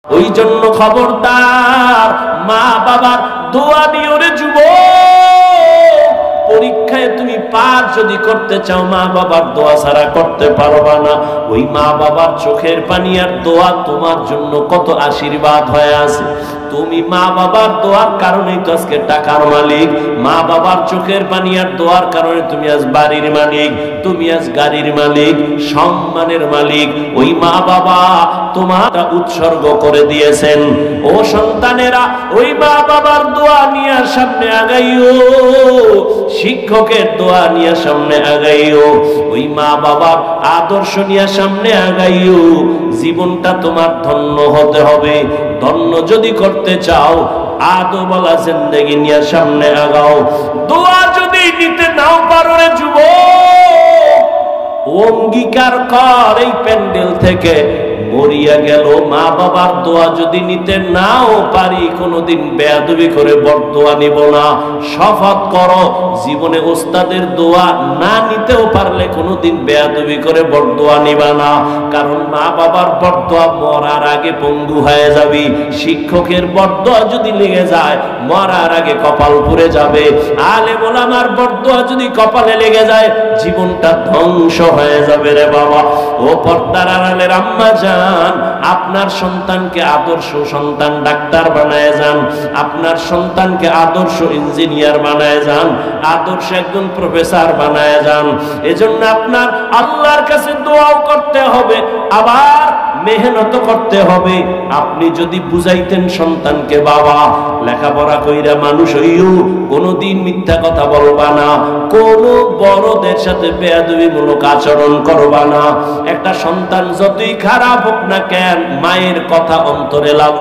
ওই জন্য খবরদার, মা বাবার দোয়া নিও রে যুবক। পরীক্ষায় তুমি পার যদি করতে চাও, মা বাবার দোয়া ছাড়া করতে পারবা না। ওই মা বাবার চোখের পানি আর দোয়া তোমার জন্য কত আশীর্বাদ হয়ে আছে। তুমি মা বাবার দোয়ার কারণেই তো আজকে টাকার মালিক। মা বাবার চোখের পানি আর দোয়ার কারণে তুমি আজ বাড়ির মালিক, তুমি আজ গাড়ির মালিক, সম্মানের মালিক। ওই মা বাবা তোমারটা উৎসর্গ করে দিয়েছেন। ও সন্তানেরা, ওই মা বাবার দোয়া নিয়ে সামনে আগাইও, শিক্ষকের দোয়া নিয়ে সামনে আগাইও, ওই মা বাবার আদর্শ নিয়ে সামনে আগাইও। জীবনটা তোমার ধন্য হতে হবে। ধন্য যদি করতে চাও, আদবলা জিন্দেগি নিয়ে সামনে আগাও। দোয়া যদি নিতে নাও পারো রে যুবক, অঙ্গীকার কর এই প্যান্ডেল থেকে মরিয়া গেল মা বাবার দোয়া যদি নিতে নাও পারি, কোনোদিন বেয়াদবি করে বরদোয়া নিব না। শপথ করো জীবনে ওস্তাদের দোয়া না নিতেও পারলে কোনোদিন বেয়াদবি করে বরদোয়া নিবা না। কারণ মা বাবার বরদোয়া মরার আগে পঙ্গু হয়ে যাবি। শিক্ষকের বরদোয়া যদি লেগে যায়, মরার আগে কপাল পুড়ে যাবে। আলেম ওলামার বরদোয়া যদি কপালে লেগে যায়, জীবনটা ধ্বংস হয়ে যাবে রে বাবা। ও পর্দার আড়ালের আম্মা জান, আপনার সন্তানকে আদর্শ সন্তান ডাক্তার বানায় যান, আপনার সন্তানকে আদর্শ ইঞ্জিনিয়ার বানায় যান, আদর্শ একজন প্রফেসর বানায় যান। এজন্য আপনার আল্লাহর কাছে দোয়াও করতে হবে, আবার মেহনত করতে হবে। আপনি যদি বুঝাইতেন সন্তানকে, বাবা লেখাপড়া কইরা মানুষ হইও, কোনোদিন মিথ্যা কথা বলবা না, কোনো বড়দের সাথে বেয়াদবিমূলক আচরণ করবা না। একটা সন্তান যতই খারাপ হোক না কেন, মায়ের কথা অন্তরে লাভ